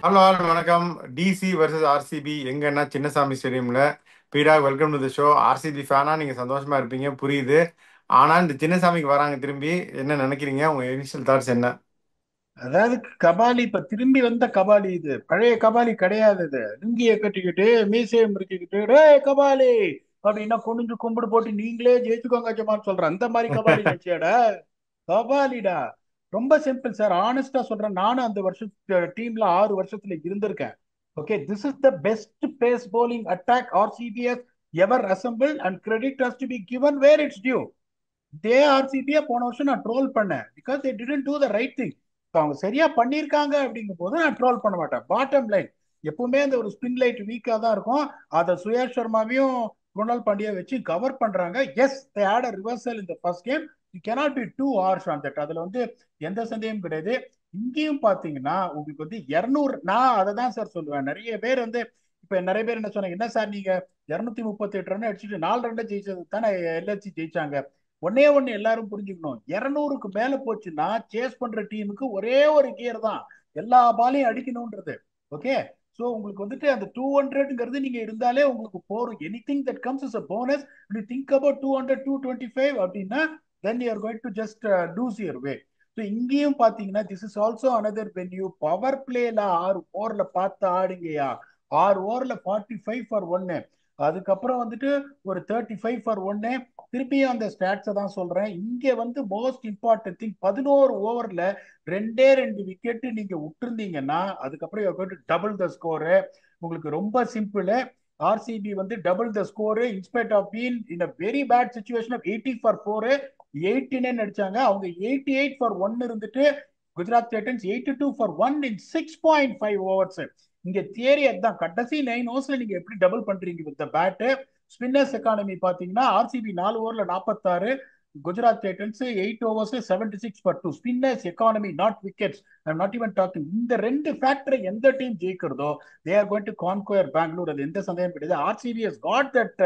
Hello all வணக்கம். DC versus RCB எங்கன்னா சின்னசாமி ஸ்டேடியம்ல. பீடா, welcome to the show. RCB ஃபேனா நீங்க சந்தோஷமா இருப்பீங்க, புரியுது. ஆனா இந்த சின்னசாமிக்கு வராங்க திரும்பி, என்ன நினைக்கிறீங்க? உங்க இனிஷியல் தாட்ஸ் என்ன? அதாவது கபாலி இப்ப திரும்பி வந்த கபாலி, இது பழைய கபாலி கிடையாது. இது லுங்கிய கட்டிக்கிட்டு மீசையை முறுக்கிக்கிட்டு டே கபாலி அப்படின்னா குனிஞ்சு கும்பிடு போட்டு நீங்களே ஜெயிச்சுக்கோங்க ஜமான்னு சொல்ற அந்த மாதிரி கபாலி நினைச்சியாடா? கபாலிடா. ரொம்ப சிம்பிள் சார், ஆனஸ்டா சொல்றேன். நானும் அந்த வருஷம் டீம்ல 6 வருஷத்துல இருந்திருக்கேன். Okay, this is the best pace bowling attack RCB's ever assembled and credit has to be given where it's due. இதே ஆர்சிபியை போன வருஷம் நான் ட்ரோல் பண்ணேன் because they didn't two the right thing. இப்போ அவங்க சரியா பண்ணியிருக்காங்க அப்படிங்கும் போது நான் ட்ரோல் பண்ண மாட்டேன். பாட்டம் லைன் எப்பவுமே அந்த ஒரு ஸ்பின் லைட் வீக்காக தான் இருக்கும். அதை சுயேஷ் சர்மாவையும் குணால் பாண்டியா வச்சு கவர் பண்றாங்க. Yes, they had a reversal இந்த first game. You cannot be too harsh on that. அதுல வந்து எந்த சந்தேகமும் கிடையாது. இங்கேயும் பாத்தீங்கன்னா உங்களுக்கு வந்து 200, நான் அதை தான் சார் சொல்லுவேன். நிறைய பேர் வந்து இப்ப நிறைய பேர் என்ன சொன்னாங்க, என்ன சார் நீங்க 238 ரன் அடிச்சுட்டு 4 ரன் ஜெயிச்சது தானே எல்எஸ்சி ஜெயிச்சாங்க. ஒன்னே ஒண்ணு எல்லாரும் புரிஞ்சுக்கணும், 200க்கு மேல போச்சுன்னா சேஸ் பண்ற டீமுக்கு ஒரே ஒரு கியர் தான், எல்லா பாலையும் அடிக்கணும்ன்றது. ஓகே, சோ உங்களுக்கு வந்துட்டு அந்த 200ங்கிறது நீங்க இருந்தாலே உங்களுக்கு போரும். Anything that comes is a bonus. You think about 200 225 அப்படின்னா then you are going to just lose your way. So இங்கேயும் பாத்தீங்கன்னா this is also another venue. Power பிளேல 6 ஓவர்ல பார்த்து ஆடுங்கயா. 6 ஓவர்ல 45 ஃபார் 1. அதுக்கப்புறம் வந்துட்டு ஒரு 35 ஃபார் 1. திருப்பியும் அந்த ஸ்டாட்ஸை தான் சொல்றேன். இங்க வந்து மோஸ்ட் இம்பார்ட்டன்ட் திங், 11 ஓவர்ல ரெண்டே ரெண்டு விக்கெட் நீங்க விட்டுருந்தீங்கன்னா அதுக்கப்புறம் டபுள் த ஸ்கோரு. உங்களுக்கு ரொம்ப சிம்பிள். ஆர்சிபி வந்து double the score in spite of been in a very bad situation of 80 for 4. 89 அடிச்சாங்க அவங்க. 88 ஃபார் 1 இருந்துட்டு Gujarat titans 82 for 1 in 6.5 overs. இங்க தியரி அதுதான், கடைசி 9 ஓவர்ஸ்ல நீங்க எப்படி டபுள் பண்றீங்க வித் பேட். ஸ்பின்னர்ஸ் எக்கானமி பாத்தீங்கன்னா ஆர்சிபி 4 ஓவர்ல 46, Gujarat titans 8 overs 76 for 2. Spinners economy, not wickets. I'm not even docking. இந்த ரெண்டு ஃபேக்டரை எந்த டீம் ஜெயிக்கிறதோ they are going to conquer Bangalore. அது எந்த சந்தேகம் கிடையாது. RCB has got that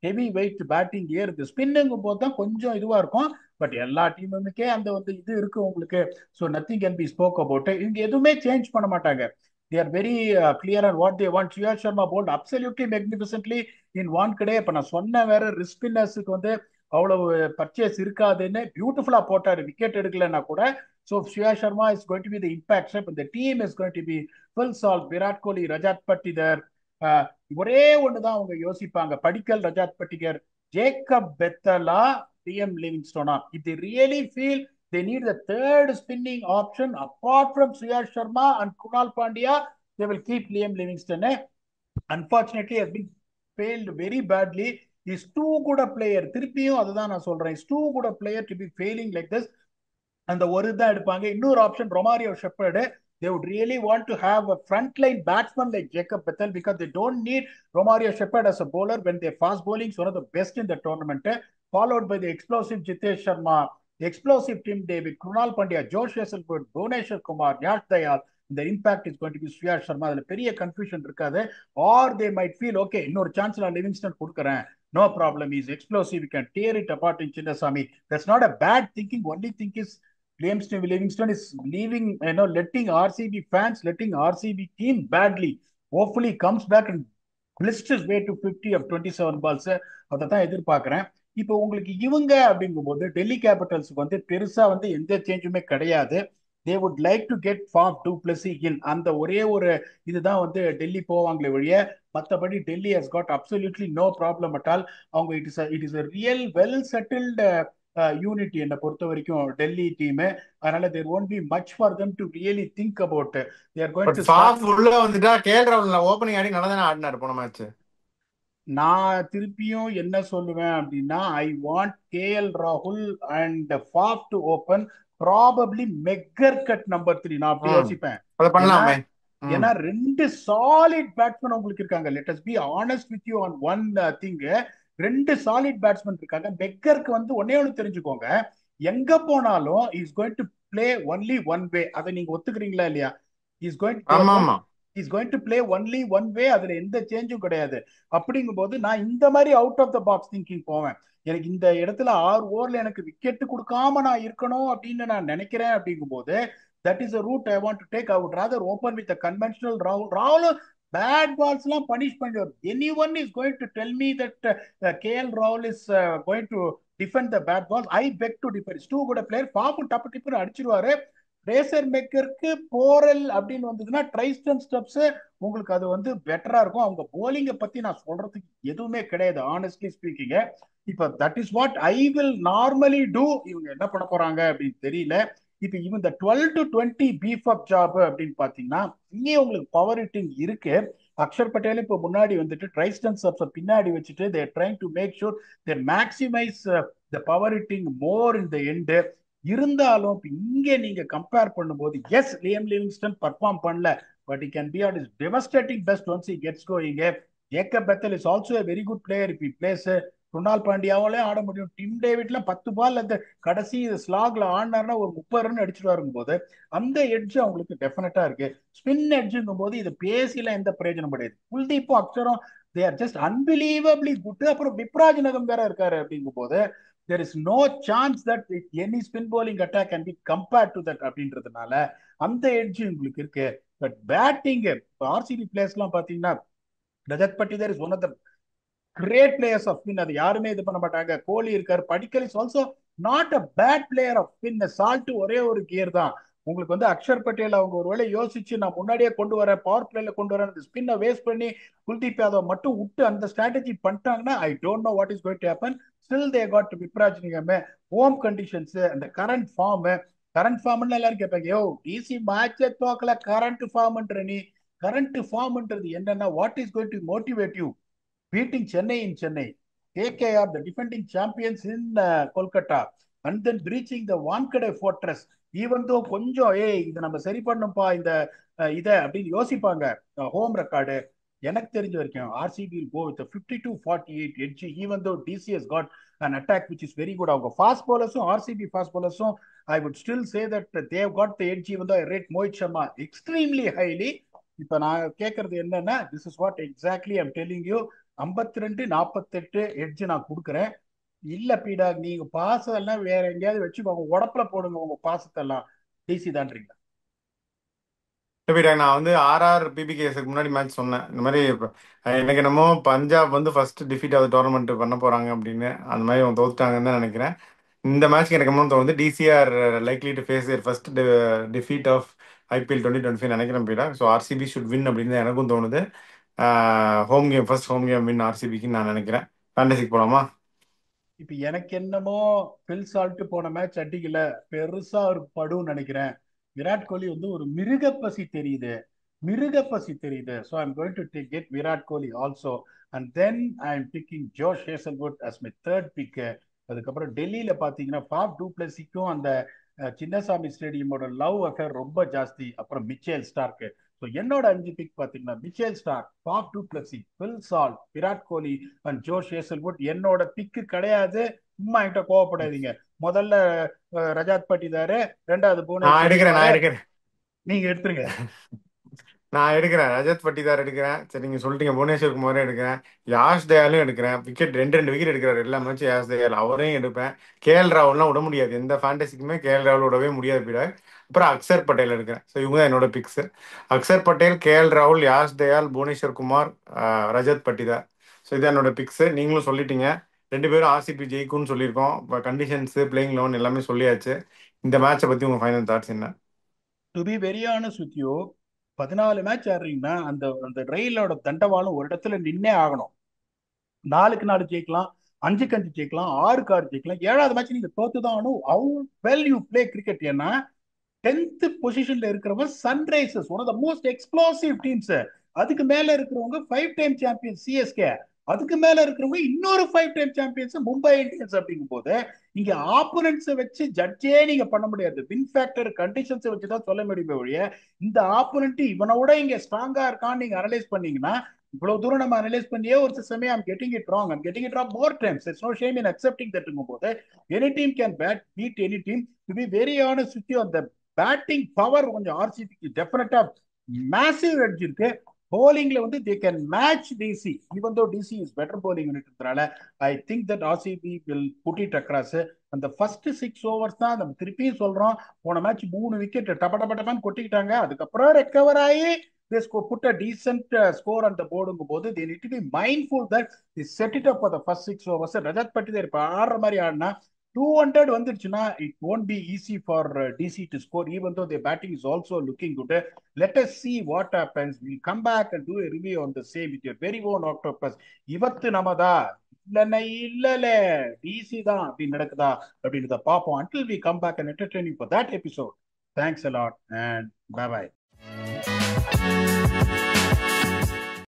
heavy weight batting ஏறுது. ஸ்பின்னுங்கும் போது தான் கொஞ்சம் இதுவா இருக்கும். பட் எல்லா டீமுக்கே அந்த வந்து இது இருக்கு உங்களுக்கு. So nothing can be spoke about. இவங்க எதுவுமே சேஞ்ச் பண்ண மாட்டாங்க. They are very clear on what they want. Shreyas Sharma bowled absolutely magnificently in one. இப்ப நான் சொன்ன வேற ரிஸ்க் ஸ்பின்னர்ஸுக்கு வந்து அவ்வளவு பர்ச்சேஸ் இருக்காதுன்னு பியூட்டிஃபுல்லா போட்டாரு, விக்கெட் எடுக்கலன்னா கூட. So Shreyas Sharma is going to be the impact step. இந்த team is going to be full solve. Virat Kohli, Rajat Patidar, ஒரே ஒண்ணுதான் அவங்க யோசிப்பாங்க, Padikkal, Rajat Patidar, Jacob Bethell, Tim லிவிங்ஸ்டோனா. If they really feel they need the third spinning option apart from Shreyas Sharma and Kunal Pandya, they will keep Liam Livingstone. Unfortunately has been failed very badly. He's too good a player. திருப்பியும் அதுதான் நான் சொல்றேன், is too good a player to be failing like this. அந்த ஒரு தான் எடுப்பாங்க. இன்னொரு option Romario Shepherd. They would really want to have a frontline batsman like Jacob Bethel because they don't need Romario Shepherd as a bowler when they're fast bowling. Is one of the best in the tournament. Followed by the explosive Jitesh Sharma, the explosive Tim David, Krunal Pandya, Josh Hazlewood, Bhuvneshwar Kumar, Yash Dayal. The impact is going to be Shreyas Sharma. அதில் பெரிய confusion இருக்காது. Or they might feel okay, இன்னொரு chance நான் Livingstone கொடுக்குறேன், no problem, he's explosive, you can tear it apart in Chinnaswamy. That's not a bad thinking. Only thing is Livingston is leaving, letting RCB fans, letting RCB team badly. Hopefully, comes back and blisters way to 50 of 27 balls. அதை தான் எதிர்பார்க்கிறேன். இப்போ உங்களுக்கு இவங்க அப்படிங்கும்போது டெல்லி கேபிட்டல்ஸ்க்கு வந்து பெருசா வந்து எந்த சேஞ்சுமே கிடையாது. They would like to get form to plus in அந்த ஒரே ஒரு இதுதான் வந்து டெல்லி போவாங்களே ஒழிய மற்றபடி Delhi has got absolutely no problem at all. அவங்க it is real well settled unit என்னை பொறுத்த வரைக்கும் டெல்லி டீம். அதனால there won't be much for them to really think about. They're going but to start. Faf உள்ள வந்துட்டா கேஎல் ராகுல் opening ஆடி நல்லா தானே ஆடினாரு போன மேட்ச். நான் திருப்பியும் என்ன சொல்லுவேன் அப்படின்னா, ஐ வாண்ட் கேஎல் ராகுல் and Faf to open, probably megger cut number 3. நான் அப்படி ம், யோசிப்பேன். அதை ஏன்னா பண்ணலாமே. ம். ஏன்னா ரெண்டு சாலிட் பேட்ஸ்மேன் உங்களுக்கு இருக்காங்க. Let us be honest with you on one thing. ரெண்டு சாலிட் பேட்ஸ்மேன் இருக்காங்க. பெக்கருக்கு வந்து ஒன்னே ஒன்று தெரிஞ்சுக்கோங்க, எங்க போனாலும் is going to play only one வே. அதை நீங்க ஒத்துக்கிறீங்களா இல்லையா? இஸ் கோயிங் தேர் ஆமா கோயிங் ஆமா. Is going to play only one way. அதுல எந்த சேஞ்சும் கிடையாது. அப்படிங்கும்போது நான் இந்த மாதிரி out of the box thinking போவேன். எனக்கு இந்த இடத்துல 6 ஓவர்ல எனக்கு விக்கெட் கொடுக்காம நான் இருக்கணும் அப்படின்னு நான் நினைக்கிறேன். அப்படிங்கும்போது That is a route I want to take. I would rather open with a conventional Rahul. Rahul bad balls லாம் punish பண்ணுவார். Anyone is going to tell me that KL Rahul is going to defend the bad balls. I beg to differ. It's too good a player. பாப்பும் டப்பு டிப்புன்னு அடிச்சிருவாரு. Racer மேக்கருக்கு borewell அப்படின்னு வந்ததுன்னா Tristan steps உங்களுக்கு அது வந்து பெட்டரா இருக்கும். அவங்க போலிங்கை பத்தி நான் சொல்றதுக்கு எதுவுமே கிடையாது ஆனஸ்ட்லி ஸ்பீக்கிங். இப்ப that is what I will normally do. இவங்க என்ன பண்ண போறாங்க அப்படின்னு தெரியல. இப்ப இவன் இந்த 12 to 20 பீஃப் அப் ஜாப் அப்படின்னு பாத்தீங்கன்னா இங்கே உங்களுக்கு பவர் ஹிட்டிங் இருக்கு. அக்ஷர் பட்டேல் இப்ப முன்னாடி வந்துட்டு ட்ரைஸ்டன் ஸ்டெப்ஸ் பின்னாடி வச்சுட்டு they're trying to make sure their maximise the power hitting more in the end. இருந்தாலும் இங்கே நீங்க கம்பேர் பண்ணும்போது எஸ் லியம் லிவிங்ஸ்டன் பர்ஃபார்ம் பண்ணல, but he can be at his devastating best once he gets going. Jacob Bethell is also a very good player if he plays. Kunal பாண்டியாவாலே ஆட முடியும். Dim டேவிட்ல 10 பால் அந்த கடைசி ஸ்லாக்ல ஆடினார்னா ஒரு 30 ரன் அடிச்சுட்டு வரும் போது அந்த எட்ஜ் அவங்களுக்கு டெஃபினட்டா இருக்கு. ஸ்பின் எட்ஜுங்கும் போது இது பேசில எந்த பிரயோஜனம் கிடையாது. குல்தீப்பும் அக்ஷரும் they are just unbelievably good. அப்புறம் விப்ராஜ் நகம் வேற இருக்காரு அப்படிங்கும் போது there is no chance that any spin bowling attack can be compared to that அப்படின்றதுனால அந்த எட்ஜ் உங்களுக்கு இருக்கு. பட் பேட்டிங் ஆர்சிபி பிளேயர்ஸ் எல்லாம் பாத்தீங்கன்னா Rajat Patidar is one of the great players of spin. அது யாருமே இது பண்ண மாட்டாங்க. கோலி இருக்காரு, Padikkal is also not a bad player of spin. Salt ஒரே ஒரு கியர் தான் உங்களுக்கு வந்து அக்ஷர் பட்டேல் அவங்க ஒருவேளை யோசிச்சு நான் முன்னாடியே கொண்டு வரேன், பவர் பிளேல கொண்டு வரேன், அந்த ஸ்பின்னை வேஸ்ட் பண்ணி குல்தீப் யாதவ் மட்டும் விட்டு அந்த ஸ்ட்ராட்டஜி பண்ணிட்டாங்கன்னா I don't know what is going to happen. Still they got Vipraj Nigam, home conditions, அந்த கரண்ட் ஃபார்ம்னு எல்லாரும் கேட்பாங்க. யோ டிசி மேட்சே தோக்கல கரண்ட் ஃபார்ம்ன்ற நீ. கரண்ட் ஃபார்ம்ன்றது என்னன்னா what is going to motivate you beating Chennai in Chennai, KKR, the defending champions in Kolkata, and then breaching the Wankhede fortress. Even though கொஞ்சம் இதை நம்ம சரி பண்ணும்பா இந்த இதை அப்படின்னு யோசிப்பாங்க ஹோம் ரெக்கார்டு. எனக்கு தெரிஞ்ச வரைக்கும் RCB will go with a 52-48 edge even though DC has got an attack which is very good. அவங்க ஃபாஸ்ட் bowlersம் ஆர்சிபி ஃபாஸ்ட் bowlersம் I would still say that they have got the edge even though I rate Mohit Sharma extremely highly. இப்ப நான் கேட்கறது என்னன்னா this is what exactly I'm telling you. 52-48 edge நான் கொடுக்குறேன். இல்ல பீடா நீங்க பாசெல்லாம் வேற எங்கேயாவது வச்சுக்கோங்க, உடப்புல போடுங்க உங்க பாசத்தெல்லாம். டிசி தான்றீங்களா? நான் வந்து ஆர்ஆர் பிபிகேஸுக்கு முன்னாடி மேட்ச் சொன்னேன் இந்த மாதிரி எனக்கு என்னமோ பஞ்சாப் வந்து ஃபர்ஸ்ட் டிஃபீட் ஆகுது டோர்னமெண்ட் பண்ண போறாங்க அப்படின்னு. அந்த மாதிரி அவங்க தோத்துட்டாங்கன்னு தான் நினைக்கிறேன். இந்த மேட்ச்க்கு எனக்கு என்ன தோணுது DC are likely to face their first defeat of IPL 2025 நினைக்கிறேன் பீடா. ஸோ ஆர்சிபி ஷுட் வின் அப்படின்னு தான் எனக்கும் தோணுது. Home game first home game win ஆர்சிபிக்கு நான் நினைக்கிறேன். ஃபேண்டசிக்கு போலாமா? இப்ப எனக்கு என்னமோ பில் சால்ட் போன மேட்ச் அடிக்கல, பெருசா ஒரு படுன்னு நினைக்கிறேன். விராட் கோலி வந்து ஒரு மிருகப்பசி தெரியுது. So I'm going to get Virat Kohli also. And then I am picking Josh Hazlewood as my third pick. அதுக்கப்புறம் டெல்லியில பாத்தீங்கன்னா ஃபாஃப் டூப்ளசிக்கும் அந்த சின்னசாமி ஸ்டேடியமோட லவ் அஃபேர் ரொம்ப ஜாஸ்தி. அப்புறம் மிச்சேல் ஸ்டார்க்கு. ஸோ என்னோட 5 பிக் பாத்தீங்கன்னா Mitchell Starc, Faf du Plessis, bill salt, Virat Kohli and Josh Hazlewood. என்னோட பிக்கு கிடையாது, சும்மா என்கிட்ட கோவப்படாதீங்க. முதல்ல ரஜாத் பட்டிதாரு, ரெண்டாவது நான் புவனேஸ்வர் எடுக்கிறேன் நான் குமார். எடுக்கிறேன் நீங்க எடுத்துருங்க. நான் எடுக்கிறேன் ரஜத் பட்டிதார் எடுக்கிறேன். சரி நீங்க சொல்லிட்டீங்க புவனேஸ்வர் குமாரே எடுக்கிறேன். யாஷ் தயாலும் எடுக்கிறேன். விக்கெட் ரெண்டு விக்கெட் எடுக்கிறாரு எல்லா மேட்சும் யாஷ் தயால், அவரையும் எடுப்பேன். கேஎல் ராகுல்லாம் விட முடியாது, எந்த ஃபேண்டசிக்குமே கேஎல் ராகுல் விடவே முடியாது பீட. அப்புறம் அக்சர் பட்டேல் எடுக்கிறேன். ஸோ இவங்க தான் என்னோட பிக்ஸ். அக்சர் பட்டேல், கேஎல் ராகுல், யாஷ் தயால், புவனேஸ்வர் குமார், ரஜத் பட்டிதார். ஸோ இது என்னோட பிக்ஸ். நீங்களும் சொல்லிட்டீங்க. ரெண்டு பேரும் ஆர்சிபி ஜெயிக்கும்னு சொல்லியிருக்கோம். கண்டிஷன்ஸ், பிளேயிங் லெவன் எல்லாமே சொல்லியாச்சு. இந்த மேட்சை பத்தி உங்க ஃபைனல் தாட்ஸ் என்ன? To be very honest with you, 14 match ஆடுறீங்கன்னா அந்த அந்த ரயிலோட தண்டவாளம் ஒரு இடத்துல நின்னே ஆகணும். 4-4 ஜெயிக்கலாம், 5-5 ஜெயிக்கலாம், 6-6 ஜெயிக்கலாம். 7வது மேட்ச் நீங்க தோத்துதான் ஆகணும். How well you play cricket. ஏன்னா 10th பொசிஷன்ல இருக்கிறவங்க Sunrisers, one of the most explosive teams. அதுக்கு மேல இருக்கிறவங்க 5 டைம் சாம்பியன் சிஎஸ்கே. அதுக்கு மேல இருக்கிறவங்க இன்னொரு 5 டைம் சாம்பியன்ஸ் மும்பை இந்தியன்ஸ். அப்படிங்கும் போது இங்க ஆப்போனன்ட்ஸை வச்சு ஜட்ஜே நீங்க பண்ண முடியாது. வின் ஃபேக்டர் கண்டிஷன்ஸை வச்சு தான் சொல்ல முடியுமே ஒழிய இந்த ஆப்போனன்ட் இவனோட இங்க ஸ்ட்ராங்கா இருக்கான்னு நீங்க அனலைஸ் பண்ணீங்கன்னா இவ்வளவு தூரம் நம்ம அனலைஸ் பண்ணியே ஒரு சமயம் I'm getting it wrong. I'm getting it wrong more times. It's no shame in accepting தட்ங்கும் போது any team can bat beat any team. To be very honest with you, அந்த பேட்டிங் பவர் கொஞ்சம் ஆர்சிபிக்கு டெஃபினட்டா massive edge இருக்கு. bowlingல வந்து they can match DC even though DC is better bowling யூனிட்னால I think that RCB will put it across. அந்த first 6 overs தான் நம்ம திருப்பியும் சொல்றோம். போன மேட்ச் 3 விக்கெட் டப டப டபான்னு கொட்டிக்கிட்டாங்க. அதுக்கப்புறம் ரெக்கவர் ஆகி they put a decent score on the போர்டுங்கும் போது they need to be mindful that they set it up for the first 6 overs. Rajat Patidar இப்ப ஆடுற மாதிரி ஆடினா 200 வந்துருச்சுன்னா it won't be easy for DC to score even though their batting is also looking good. Let us see what happens. We'll come back and do a review on the same with your very own octopus. ಇವத்து நமதா இல்லைன்னா இல்லல DC தான் அப்படி நடக்குதா அப்படின்றத பார்ப்போம். Until we come back and entertain you for that episode. Thanks a lot and bye bye.